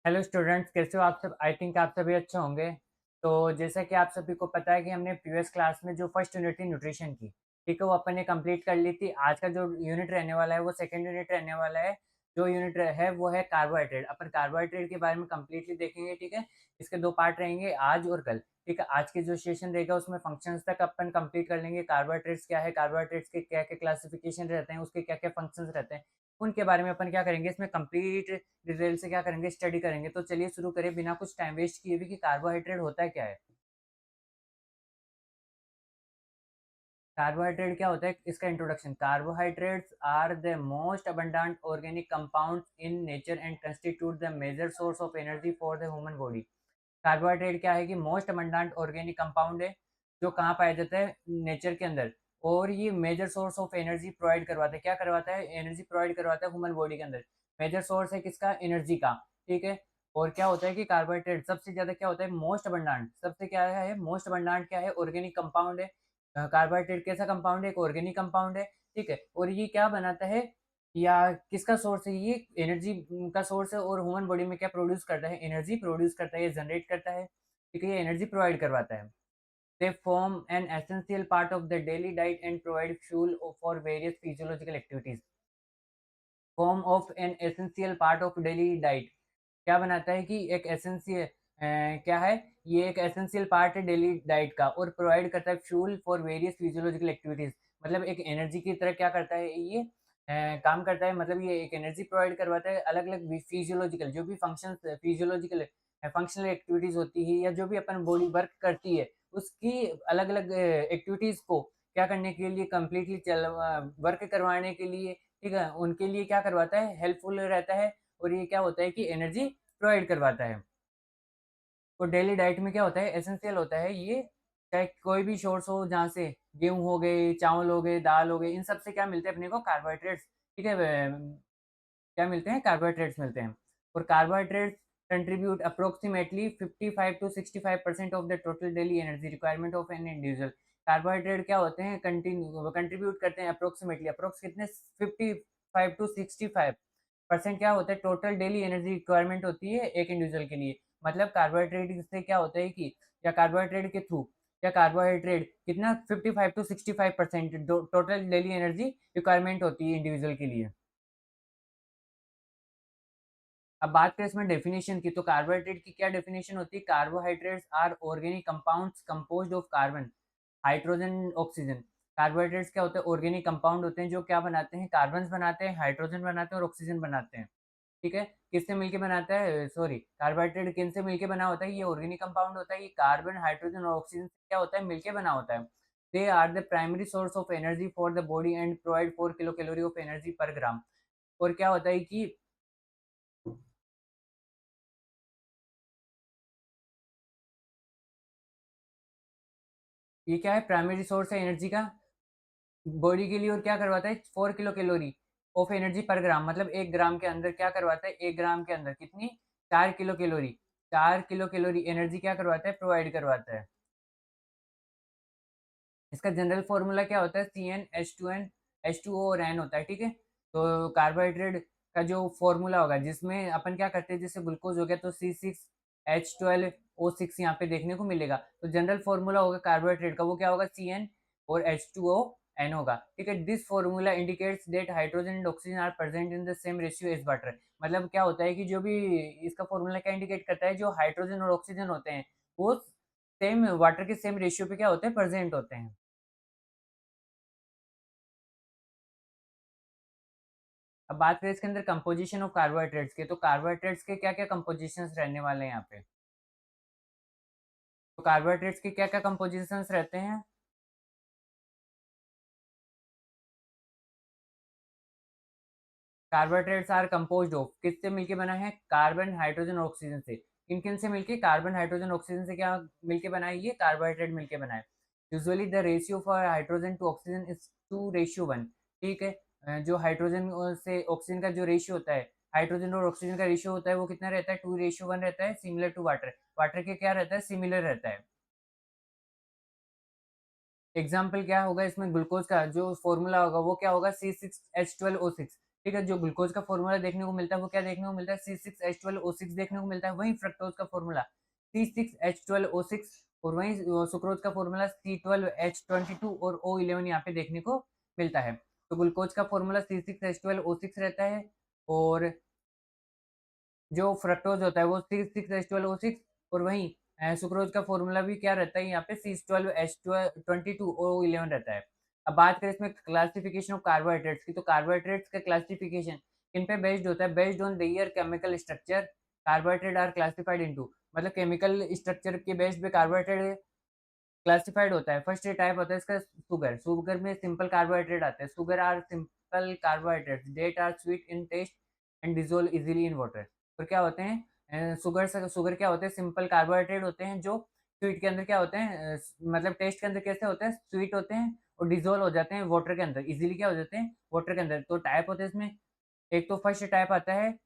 Hello students, कैसे हो आप सब? आई थिंक आप सभी अच्छे होंगे। तो जैसा कि आप सभी को पता है कि हमने प्रीवियस क्लास में जो फर्स्ट यूनिट थी न्यूट्रिशन की, ठीक है, वो अपन ने कंप्लीट कर ली थी। आज का जो यूनिट रहने वाला है वो सेकंड यूनिट रहने वाला है। जो यूनिट है वो है कार्बोहाइड्रेट। अपन कार्बोहाइड्रेट के बारे में कंप्लीटली देखेंगे, ठीक है। इसके दो पार्ट रहेंगे, आज और कल, ठीक है। आज के जो सेशन रहेगा उसमें फंक्शंस तक अपन कंप्लीट कर लेंगे। कार्बोहाइड्रेट्स क्या है, कार्बोहाइड्रेट्स के क्या क्या क्लासिफिकेशन रहते हैं, उसके क्या क्या फंक्शंस रहते हैं, उनके बारे में अपन क्या करेंगे, इसमें कंप्लीट डिटेल से क्या करेंगे, स्टडी करेंगे। तो चलिए शुरू करें बिना कुछ टाइम वेस्ट किए भी कि कार्बोहाइड्रेट होता है क्या है। कार्बोहाइड्रेट क्या होता है, इसका introduction. Carbohydrates are the most abundant organic compounds in nature and constitute the major source of energy for the human body. Carbohydrate क्या है कि मोस्ट अबंडेंट ऑर्गेनिक कंपाउंड है, जो कहाँ पाया जाता है, नेचर के अंदर। और ये major source of energy provide करवाता है। क्या करवाता है? एनर्जी प्रोवाइड करवाता है ह्यूमन बॉडी के अंदर। मेजर सोर्स है किसका? एनर्जी का, ठीक है। और क्या होता है कि कार्बोहाइड्रेट सबसे ज्यादा क्या होता है, मोस्ट अबंडेंट। सबसे क्या है, मोस्ट अबंडेंट क्या है, ऑर्गेनिक कंपाउंड है। कार्बोहाइड्रेट कैसा कंपाउंड है? एक ऑर्गेनिक कंपाउंड है, ठीक है। और ये क्या बनाता है, या किसका सोर्स है? ये एनर्जी का सोर्स है। और ह्यूमन बॉडी में क्या प्रोड्यूस करता है? एनर्जी प्रोड्यूस करता है, ये जनरेट करता है, ठीक है। ये एनर्जी प्रोवाइड करवाता है। They form an essential part of the daily diet and provide fuel for various physiological activities. Form of an essential part of daily diet क्या बनाता है कि एक एसेंशियल क्या है, ये एक एसेंशियल पार्ट है डेली डाइट का। और प्रोवाइड करता है fuel for various physiological activities. मतलब एक एनर्जी की तरह क्या करता है ये, काम करता है। मतलब ये एक एनर्जी प्रोवाइड करवाता है। अलग अलग फिजियोलॉजिकल जो भी फंक्शन, फिजियोलॉजिकल फंक्शनल एक्टिविटीज होती है, या जो भी अपन बॉडी वर्क करती है, उसकी अलग अलग एक्टिविटीज को क्या करने के लिए, कंप्लीटली चल वर्क करवाने के लिए, ठीक है, उनके लिए क्या करवाता है, हेल्पफुल रहता है। और ये क्या होता है कि एनर्जी प्रोवाइड करवाता है। तो डेली डाइट में क्या होता है, एसेंशियल होता है ये। चाहे कोई भी सोर्स हो, जहाँ से गेहूँ हो गए, चावल हो गए, दाल हो गई, इन सब से क्या मिलते हैं अपने को, कार्बोहाइड्रेट्स, ठीक है। क्या मिलते हैं? कार्बोहाइड्रेट्स मिलते हैं। और carbohydrates contribute approximately 55 to 65% of the total daily energy requirement of an individual. Carbohydrate क्या होते हैं, कंट्रीब्यूट करते हैं अप्रोक्सीमेटली, अप्रोक्स कितने, 55 टू 65% क्या होता है, टोटल डेली एनर्जी रिक्वायरमेंट होती है एक इंडिविजुअल के लिए। मतलब कार्बोहाइड्रेट से क्या होता है कि, या कार्बोहाइड्रेट के थ्रू, या कार्बोहाइड्रेट कितना, 55 to 65% total daily energy requirement होती है इंडिविजुअल के लिए। अब बात करें इसमें डेफिनेशन की, तो कार्बोहाइड्रेट की क्या डेफिनेशन होती है? Carbohydrates are organic compounds composed of carbon, hydrogen, oxygen. Carbohydrates क्या होते हैं? ऑर्गेनिक कंपाउंड होते हैं, जो क्या बनाते हैं, कार्बन बनाते हैं, हाइड्रोजन बनाते हैं और ऑक्सीजन बनाते हैं, ठीक है। किससे मिलके बनाता है, सॉरी, कार्बोहाइड्रेट किन से मिलके बना होता है? ये ऑर्गेनिक कंपाउंड होता है। ये कार्बन, हाइड्रोजन और ऑक्सीजन से क्या होता है, मिलके बना होता है। They are the primary source of energy for the body and provide 4 kilo calorie of energy per gram. और क्या होता है कि, ये क्या है, प्राइमरी सोर्स है एनर्जी का बॉडी के लिए। और क्या करवाता है, 4 kilo calorie of energy per ग्राम। मतलब 1 ग्राम के अंदर क्या करवाता है, 1 ग्राम के अंदर कितनी, 4 kilo calorie. 4 kilo calorie energy क्या करवाता है, प्रोवाइड करवाता है। इसका जनरल फॉर्मूला क्या होता है, CnH2n, H2O और N होता है, ठीक है। तो कार्बोहाइड्रेट का जो फॉर्मूला होगा, जिसमें अपन क्या करते हैं, जैसे ग्लूकोज हो गया तो C6H12O6 यहाँ पे देखने को मिलेगा। तो जनरल फॉर्मूला होगा कार्बोहाइड्रेट का, वो क्या होगा, Cn और H2O N होगा, ठीक है। This formula indicates that hydrogen and oxygen are present in the same ratio as water. मतलब क्या होता है कि जो भी, इसका फॉर्मूला क्या इंडिकेट करता है, जो हाइड्रोजन और ऑक्सीजन होते हैं वो सेम वाटर के सेम रेशियो पे क्या होते हैं, प्रेजेंट होते हैं। अब बात करें इसके अंदर कंपोजिशन ऑफ कार्बोहाइड्रेट्स के, तो कार्बोहाइड्रेट्स के क्या क्या कंपोजिशंस रहने वाले हैं यहाँ पे। तो कार्बोहाइड्रेट्स के क्या क्या कंपोजिशंस रहते हैं। कार्बोहाइड्रेट्स आर कंपोज्ड ऑफ, किससे मिलके बना है, कार्बन, हाइड्रोजन, ऑक्सीजन से। किन किन से मिलके, कार्बन, हाइड्रोजन, ऑक्सीजन से क्या मिलके बना है, ये कार्बोहाइड्रेट मिलके बना है। Usually the ratio for hydrogen to oxygen is 2:1, ठीक है। जो हाइड्रोजन से ऑक्सीजन का जो रेशियो होता है, हाइड्रोजन और ऑक्सीजन का रेशियो होता है, वो कितना रहता है, 2:1 रहता है। सिमिलर टू वाटर, वाटर के क्या रहता है, सिमिलर रहता है। एग्जाम्पल क्या होगा इसमें, ग्लूकोज का जो फॉर्मूला होगा वो क्या होगा, C6H12O6, ठीक है? जो ग्लूकोज़ का फ़ॉर्मूला देखने को मिलता है वो क्या देखने को मिलता है C6H12O6 देखने को मिलता है, वहीं फ्रक्टोज़ का फ़ॉर्मूला C6H12O6 और वहीं सुक्रोज़ का फ़ॉर्मूला C12H22 और O11 यहाँ पे देखने को मिलता है। तो ग्लूकोज़ का फ़ॉर्मूला C6H12O6 रहता है और जो फ्रक्टोज़ होता है वो C6H12O6 और वहीं सुक्रोज़ का फ़ॉर्मूला भी क्या रहता है यहाँ पे C12H22O11 रहता है। अब बात करें इसमें क्लासिफिकेशन ऑफ कार्बोहाइड्रेट्स की, तो कार्बोहाइड्रेट्स का क्लासिफिकेशन किन पे बेस्ड होता है? Based on their chemical structure, carbohydrate are classified into, मतलब केमिकल स्ट्रक्चर के बेस पे कार्बोहाइड्रेट क्लासिफाइड होता है। फर्स्ट टाइप होता है इसका शुगर, शुगर में सिंपल कार्बोहाइड्रेट आते हैं। Sugar are simple carbohydrates that are sweet in taste and dissolve easily in water. तो क्या होते हैं शुगर क्या होते हैं? सिंपल कार्बोहाइड्रेट होते हैं जो स्वीट के अंदर क्या होते हैं मतलब टेस्ट के अंदर कैसे होते हैं? स्वीट होते हैं और डिसॉल्व हो जाते हैं वाटर के अंदर, इजीली क्या हो जाते हैं? वाटर के अंदर। तो टाइप होते हैं इसमें, एक तो फर्स्ट टाइप आता है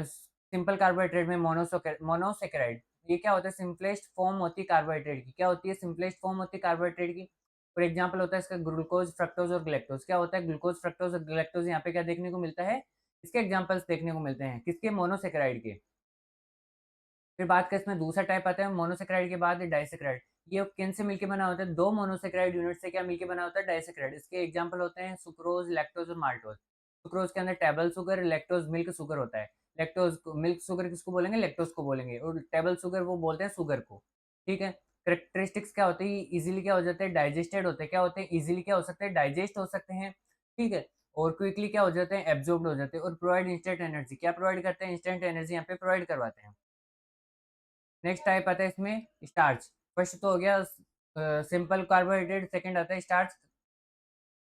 सिंपल कार्बोहाइड्रेट में मोनोसैकेराइड। ये क्या होता है? सिंपलेस्ट फॉर्म होती है कार्बोहाइड्रेट की। क्या होती है? सिंपलेस्ट फॉर्म होती है कार्बोहाइड्रेट की। फॉर एग्जांपल होता है इसका ग्लूकोज, फ्रक्टोज और गैलेक्टोज। क्या होता है? ग्लूकोज, फ्रक्टोज और गैलेक्टोज यहाँ पे क्या देखने को मिलता है? इसके एग्जांपल्स देखने को मिलते हैं। किसके? मोनोसैकेराइड के। फिर बात करें इसमें दूसरा टाइप आता है मोनोसैकेराइड के बाद डाइसैकेराइड। ये किन से मिलके बना होता है? 2 मोनोसैकेराइड यूनिट से क्या मिलके बना होता है? डाइसैकेराइड। इसके एग्जांपल होते हैं सुक्रोज, लैक्टोज और माल्टोज। सुक्रोज के अंदर table sugar, lactose milk sugar होता है। लैक्टोज को मिल्क शुगर किसको बोलेंगे? लैक्टोज को बोलेंगे और टेबल शुगर वो बोलते हैं शुगर को। ठीक है? कैरेक्टरिस्टिक्स क्या होती है? इजीली क्या हो जाते हैं? डाइजेस्टेड होते हैं। क्या होते हैं? इजीली क्या हो सकते हैं? डाइजेस्ट हो सकते हैं। ठीक है? और क्विकली क्या हो जाते हैं? एब्जॉर्ब्ड हो जाते हैं और प्रोवाइड इंस्टेंट एनर्जी। क्या प्रोवाइड करते हैं? इंस्टेंट एनर्जी यहाँ पे प्रोवाइड करवाते हैं। नेक्स्ट टाइप आता है इसमें स्टार्च। फर्स्ट तो हो गया सिंपल कार्बोहाइड्रेट, सेकंड आता है स्टार्च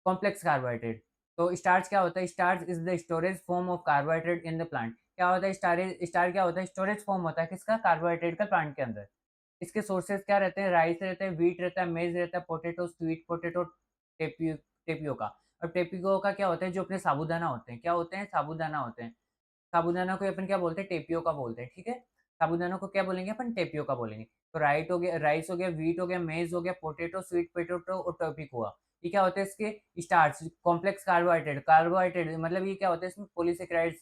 कॉम्प्लेक्स कार्बोहाइड्रेट। तो स्टार्च क्या होता है? Starch is the storage form of carbohydrate in the plant. क्या होता है स्टार क्या होता है? स्टोरेज फॉर्म होता है किसका? कार्बोहाइड्रेट का प्लांट के अंदर। इसके सोर्सेज क्या रहते हैं? राइस रहते हैं, व्हीट रहता है, मेज रहता है, पोटैटो, स्वीट पोटैटो, टेपियोका। और टेपियोका क्या होता है? जो अपने साबूदाना होते हैं। क्या होते हैं? साबूदाना होते हैं। साबूदाना को अपन क्या बोलते हैं? टेपियोका बोलते हैं, ठीक है? साबूदाना को क्या बोलेंगे अपन? टेपियोका बोलेंगे। तो राइस हो गया, व्हीट हो गया, मेज़ हो गया, पोटैटो, स्वीट पोटैटो और टोपिक हुआ। ये क्या होते हैं? इसके स्टार्च, कॉम्प्लेक्स कार्बोहाइड्रेट, कार्बोहाइड्रेट मतलब ये क्या होता है? इसमें पॉलीसैकेराइड्स,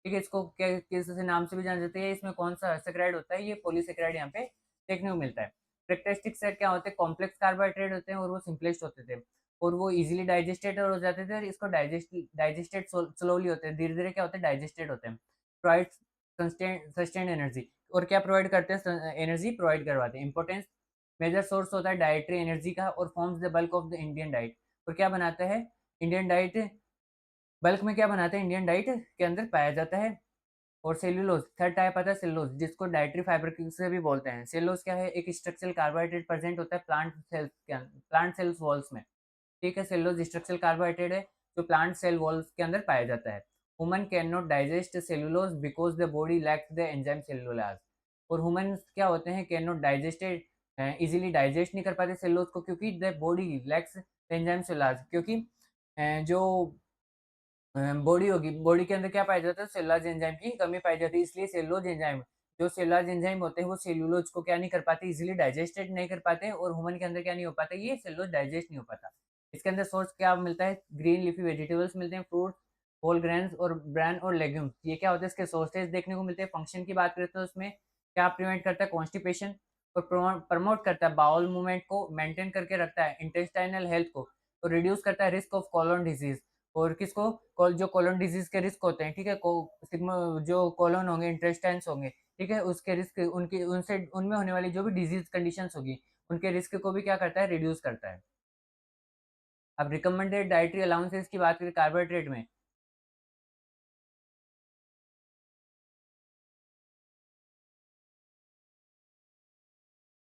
ठीक है? इसको क्या किसी नाम से भी जाना जाता है, इसमें कौन-सा सैकेराइड होता है? ये पॉलीसैकेराइड यहाँ पे देखने को मिलता है। कैरेक्टरिस्टिक सेट क्या होते हैं? कॉम्प्लेक्स कार्बोहाइड्रेट होते हैं और वो सिम्पलेस्ट होते थे और वो ईज़िली डाइजेस्टेड हो जाते थे और इसको डाइजेस्टेड स्लोली होते हैं, धीरे-धीरे क्या होते हैं? डाइजेस्टेड होते हैं। प्रोवाइड सस्टेन्ड एनर्जी, और क्या प्रोवाइड करते हैं? एनर्जी प्रोवाइड करवाते हैं। इंपॉर्टेंस, मेजर सोर्स होता है डाइटरी एनर्जी का और forms the bulk of the Indian diet. और क्या बनाता है इंडियन डाइट? बल्क में क्या बनाते हैं? इंडियन डाइट के अंदर पाया जाता है। और सेल्यूलोज, थर्ड टाइप आता है सेल्यूलोज, जिसको डाइटरी फाइबर से भी बोलते हैं। सेल्यूलोज क्या है? एक स्ट्रक्चरल कार्बोहाइड्रेट प्रेजेंट होता है प्लांट सेल्स वॉल्स में। ठीक है? सेल्यूलोज स्ट्रक्चरल कार्बोहाइड्रेट है जो प्लांट सेल वॉल्स के अंदर पाया जाता है। Human can not digest cellulose because the body lacks the enzyme cellulase. और ह्यूमन क्या होते हैं? Can not digested, easily digest नहीं कर पाते सेल्यूलोज को, क्योंकि the body lacks the enzyme cellulase, क्योंकि जो बॉडी होगी, बॉडी के अंदर क्या पाया जाता है? सेलुलोज एंजाइम की कमी पाई जाती है, इसलिए सेलुलोज एंजाइम, जो सेलुलोज एंजाइम होते हैं वो सेल्यूलोज को क्या नहीं कर पाते? इजीली डाइजेस्टेड नहीं कर पाते और ह्यूमन के अंदर क्या नहीं हो पाता? ये सेलुलोज डाइजेस्ट नहीं हो पाता। इसके अंदर सोर्स क्या मिलता है? ग्रीन लीफी वेजिटेबल्स मिलते हैं, फ्रूट्स, होल ग्रेन्स और ब्रान और लेग्यूम्स। ये क्या होता है? इसके सोर्सेज देखने को मिलते हैं। फंक्शन की बात करें तो इसमें क्या प्रिवेंट करता है? कॉन्स्टिपेशन, और प्रमोट करता है बाउल मूवमेंट को, मेंटेन करके रखता है इंटेस्टाइनल हेल्थ को, और रिड्यूस करता है रिस्क ऑफ कोलन डिजीज। और किसको? जो कोलन डिजीज के रिस्क होते हैं, ठीक है? जो कोलन होंगे, इंटेस्टाइन्स होंगे, ठीक है? उसके रिस्क, उनकी उनसे उनमें होने वाली जो भी डिजीज कंडीशंस होगी, उनके रिस्क को भी क्या करता है? रिड्यूस करता है। अब रिकमेंडेड डाइटरी अलाउंसेस की बात करें कार्बोहाइड्रेट में,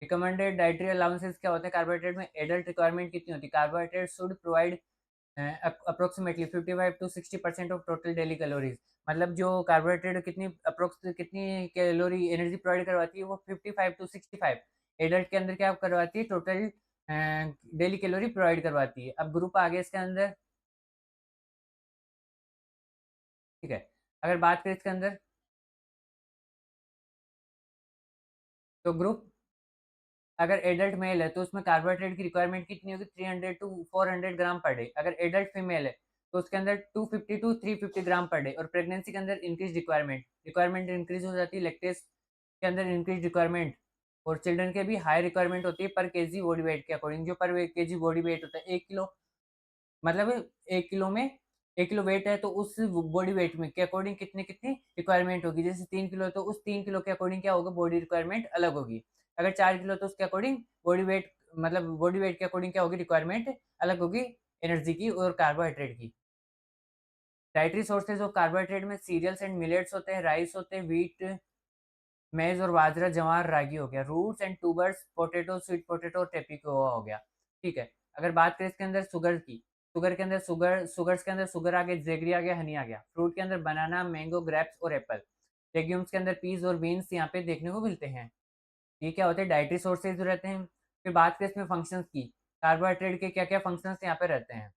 रिकमेंडेड डाइटरी अलाउंसेस क्या होते हैं कार्बोहाइड्रेट में? एडल्ट रिक्वायरमेंट कितनी होती है? Carbohydrate should provide approximately 55 to 60% of total daily calories. मतलब जो कार्बोहाइड्रेट कितनी कैलोरी एनर्जी प्रोवाइड करवाती है? वो 55 टू 65 एडल्ट के अंदर क्या करवाती है? टोटल डेली कैलोरी प्रोवाइड करवाती है। अब ग्रुप आ गया इसके अंदर, ठीक है? अगर बात करें इसके अंदर, तो ग्रुप अगर एडल्ट मेल है तो उसमें कार्बोहाइड्रेट की रिक्वायरमेंट कितनी होगी? 300 टू 400 ग्राम पर डे। अगर एडल्ट फीमेल है तो उसके अंदर 250 टू 350 ग्राम पर डे, और प्रेगनेंसी के अंदर इंक्रीज रिक्वायरमेंट इंक्रीज हो जाती है, लैक्टेज के अंदर इंक्रीज रिक्वायरमेंट, और चिल्ड्रन के भी हाई रिक्वायरमेंट होती है पर केजी बॉडी वेट के अकॉर्डिंग। जो पर केजी बॉडी वेट होता है 1 किलो, मतलब 1 किलो में 1 किलो वेट है, तो उस बॉडी वेट में के अकॉर्डिंग कितनी रिक्वायरमेंट होगी। जैसे 3 किलो है तो उस 3 किलो के अकॉर्डिंग क्या होगा, बॉडी रिक्वायरमेंट अलग होगी। अगर 4 किलो तो उसके अकॉर्डिंग बॉडी वेट, मतलब बॉडी वेट के अकॉर्डिंग क्या होगी, रिक्वायरमेंट अलग होगी एनर्जी की और कार्बोहाइड्रेट की। डाइटरी सोर्सेज ऑफ कार्बोहाइड्रेट में सीरियल्स एंड मिलेट्स होते हैं, राइस होते हैं, व्हीट, मेज़ और बाजरा, जवार, रागी हो गया, roots and tubers, potato, sweet potato और टेपिकोआ हो गया, ठीक है। अगर बात करें इसके अंदर शुगर की, शुगर के अंदर शुगर्स के अंदर शुगर आ गया, जेगरी आ गया, हनी आ गया। फ्रूट के अंदर बनाना, मैंगो, ग्रेप्स और एप्पल। लेग्यूम्स के अंदर पीस और बीन्स यहाँ पे देखने को मिलते हैं। ये क्या होते हैं, डाइटरी सोर्सेज रहते हैं। फिर बात करें इसमें फंक्शंस की, कार्बोहाइड्रेट के क्या-क्या फंक्शंस यहाँ पे रहते हैं।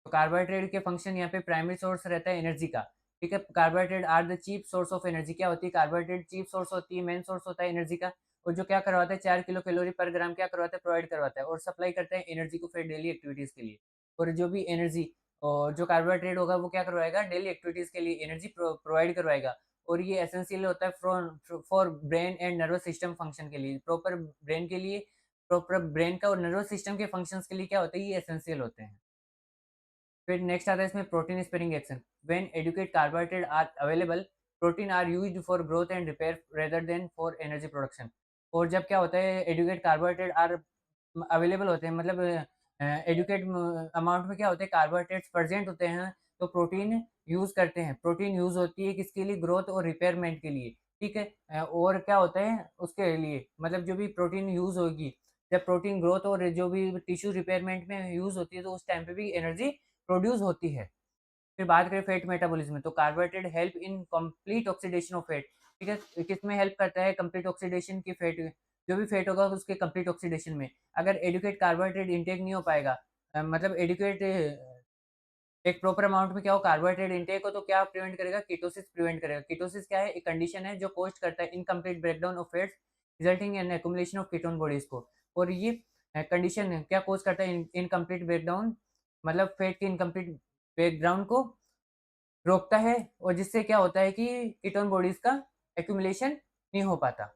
तो कार्बोहाइड्रेट के फंक्शन यहाँ पे प्राइमरी सोर्स रहता है एनर्जी का, ठीक है। Carbohydrate are the cheap source of energy. क्या होती है, कार्बोहाइड्रेट चीप सोर्स होती है, मेन सोर्स होता है एनर्जी का, और जो क्या करवाता है 4 किलो कैलोरी पर ग्राम क्या करवाता है, प्रोवाइड करवाता है, और सप्लाई करता है एनर्जी को फिर डेली एक्टिविटीज के लिए। और जो भी एनर्जी और जो कार्बोहाइड्रेट होगा वो क्या करवाएगा, डेली एक्टिविटीज के लिए एनर्जी प्रोवाइड करवाएगा। और ये एसेंशियल होता है for brain and nervous system function के लिए, प्रॉपर ब्रेन के लिए, प्रॉपर ब्रेन का और नर्वस सिस्टम के फंक्शंस के लिए क्या होता है, ये एसेंशियल होते हैं। फिर नेक्स्ट आता है इसमें protein sparing action. When adequate carbohydrate are available, protein are used for growth and repair rather than for energy production. और जब क्या होता है, एडुकेट कार्बोहाइड्रेट आर अवेलेबल होते हैं, मतलब एडुकेट अमाउंट में क्या होते हैं, कार्बोहाइड्रेट्स प्रेजेंट होते हैं, तो प्रोटीन यूज करते हैं। प्रोटीन यूज होती है किसके लिए, ग्रोथ और रिपेयरमेंट के लिए, ठीक है। और क्या होता है उसके लिए, मतलब जो भी प्रोटीन यूज होगी, जब प्रोटीन ग्रोथ और जो भी टिश्यू रिपेयरमेंट में यूज होती है, तो उस टाइम पे भी एनर्जी प्रोड्यूस होती है। फिर बात करें फैट मेटाबॉलिज्म में, तो carbohydrate help in complete oxidation of fat, ठीक है। किसमें हेल्प करता है, कंप्लीट ऑक्सीडेशन की फैट, जो भी फैट होगा उसके कंप्लीट ऑक्सीडेशन में। अगर एडुकेट कार्बोहाइड्रेट इंटेक नहीं हो पाएगा, मतलब एडुकेट एक प्रॉपर अमाउंट में क्या हो, कार्बोहाइड्रेट इंटेक हो, तो क्या प्रिवेंट करेगा, कीटोसिस प्रिवेंट करेगा। कीटोसिस क्या है, एक कंडीशन है जो कॉज करता है incomplete breakdown of fats resulting in accumulation of ketone bodies को। और ये कंडीशन क्या कॉज करता है, इनकम्प्लीट ब्रेकडाउन, मतलब फैट के इनकम्प्लीट ब्रेकडाउन को रोकता है, और जिससे क्या होता है कि कीटोन बॉडीज का एक्युमुलेशन नहीं हो पाता।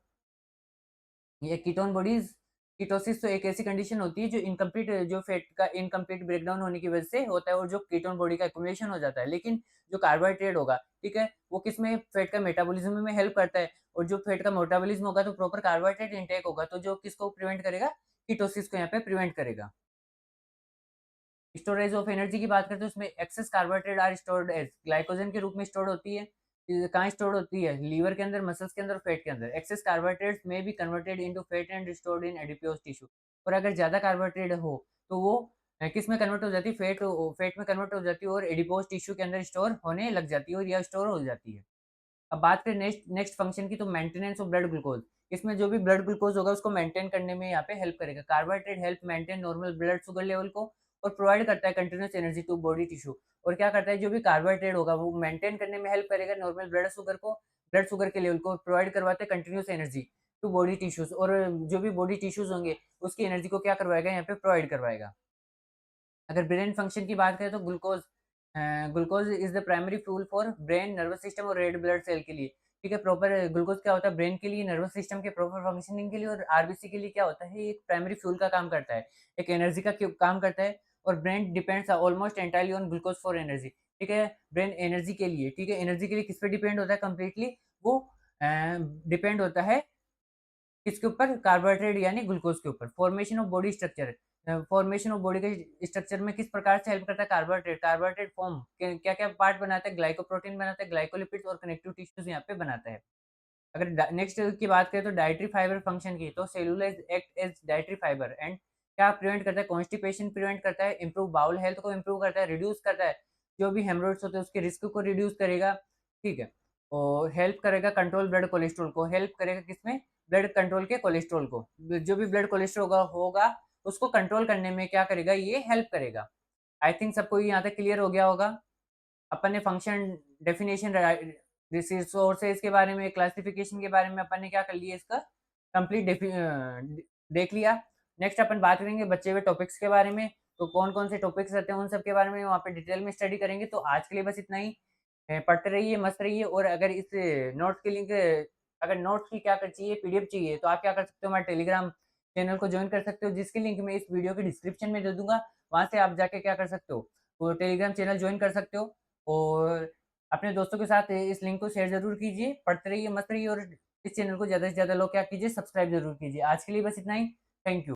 ये कीटोन बॉडीज, कीटोसिस तो एक ऐसी कंडीशन होती है जो इनकम्प्लीट, जो फैट का इनकम्प्लीट ब्रेकडाउन होने की वजह से होता है, और जो कीटोन बॉडी का एक्युमुलेशन हो जाता है। लेकिन जो कार्बोहाइड्रेट होगा, ठीक है, वो किसमें, फैट का मेटाबॉलिज्म में हेल्प करता है। और जो फैट का मेटाबॉलिज्म होगा तो प्रॉपर कार्बोहाइड्रेट इंटेक होगा, तो जो किसको प्रिवेंट करेगा, कीटोसिस को यहाँ पे प्रिवेंट करेगा। स्टोरेज ऑफ एनर्जी की बात करते हैं, उसमें excess carbohydrate are stored as glycogen के रूप में स्टोर होती है। ये कहाँ स्टोर होती है, लीवर के अंदर, मसल्स के अंदर, फैट के अंदर। एक्सेस कार्बोहाइड्रेट्स में be converted into fat and stored in adipose tissue. और अगर ज्यादा कार्बोहाइड्रेट हो तो वो किस में कन्वर्ट हो जाती है, फैट में कन्वर्ट हो जाती है, और एडिपोज टिश्यू के अंदर स्टोर होने लग जाती है, और यह स्टोर हो जाती है। अब बात करें नेक्स्ट नेक्स्ट फंक्शन की, तो मेंटेनेंस ऑफ ब्लड ग्लूकोज। इसमें जो भी ब्लड ग्लूकोज होगा उसको मेंटेन करने में यहाँ पे हेल्प करेगा। Carbohydrate help maintain normal blood sugar level को, और प्रोवाइड करता है continuous energy to body tissue. और क्या करता है, जो भी कार्बोहाइड्रेट होगा वो मेंटेन करने में हेल्प करेगा नॉर्मल ब्लड शुगर को, ब्लड शुगर के लेवल को प्रोवाइड करवाते हैं continuous energy to body tissues. और जो भी बॉडी टिश्यूज होंगे उसकी एनर्जी को क्या करवाएगा, यहाँ पे प्रोवाइड करवाएगा। अगर ब्रेन फंक्शन की बात करें तो glucose is the primary fuel for brain, nervous system और रेड ब्लड सेल के लिए, ठीक है। प्रॉपर ग्लूकोज क्या होता है, ब्रेन के लिए, नर्वस सिस्टम के प्रॉपर फंक्शनिंग के लिए, और आरबीसी के लिए क्या होता है, ये एक प्राइमरी फ्यूल का काम करता है, एक एनर्जी का काम करता है। और brain depends almost entirely on glucose for energy, ठीक है। ब्रेन एनर्जी के लिए, ठीक है, एनर्जी के लिए किस पे डिपेंड होता है कंप्लीटली, वो डिपेंड होता है किसके ऊपर, कार्बोहाइड्रेट यानी ग्लूकोज के ऊपर। Formation of body structure, formation of body के स्ट्रक्चर में किस प्रकार से हेल्प करता है कार्बोहाइड्रेट, कार्बोहाइड्रेट फॉर्म क्या क्या पार्ट बनाता है, ग्लाइकोप्रोटीन बनाता है, ग्लाइकोलिपिड्स और कनेक्टिव टिश्यूज यहाँ पे बनाता है। अगर नेक्स्ट की बात करें तो डाइटरी फाइबर फंक्शन की, तो cellulose act as dietary fibre and क्या प्रिवेंट करता है, कॉन्स्टिपेशन प्रिवेंट करता है, इंप्रूव बाउल हेल्थ को इंप्रूव करता है, रिड्यूस करता है जो भी हेमरोइड्स होते हैं उसके रिस्क को रिड्यूस करेगा, ठीक है। और हेल्प करेगा कंट्रोल ब्लड कोलेस्ट्रॉल को, हेल्प करेगा किसमें, ब्लड कंट्रोल के कोलेस्ट्रॉल को, जो भी ब्लड कोलेस्ट्रॉल होगा उसको कंट्रोल करने में क्या करेगा, ये हेल्प करेगा। आई थिंक सबको यहाँ तक क्लियर हो गया होगा। अपन ने फंक्शन, डेफिनेशन, रिसोर्सेज के बारे में, क्लासिफिकेशन के बारे में अपन ने क्या कर लिया, इसका कंप्लीट देख लिया। नेक्स्ट अपन बात करेंगे बचे हुए टॉपिक्स के बारे में, तो कौन-कौन से टॉपिक्स रहते हैं उन सब के बारे में वहाँ पे डिटेल में स्टडी करेंगे। तो आज के लिए बस इतना ही। पढ़ते रहिए, मस्त रहिए और अगर इस नोट्स की लिंक अगर नोट्स की क्या कर चाहिए पीडीएफ चाहिए तो आप क्या कर सकते हो हमारे टेलीग्राम चैनल को जॉइन कर सकते हो जिसकी लिंक मैं इस वीडियो के डिस्क्रिप्शन में दे दूँगा। वहाँ से आप जाके क्या कर सकते हो, वो टेलीग्राम चैनल जॉइन कर सकते हो और अपने दोस्तों के साथ इस लिंक को शेयर ज़रूर कीजिए। पढ़ते रहिए, मस्त रहिए और इस चैनल को ज़्यादा से ज़्यादा लोग क्या कीजिए सब्सक्राइब ज़रूर कीजिए। आज के लिए बस इतना ही। Thank you.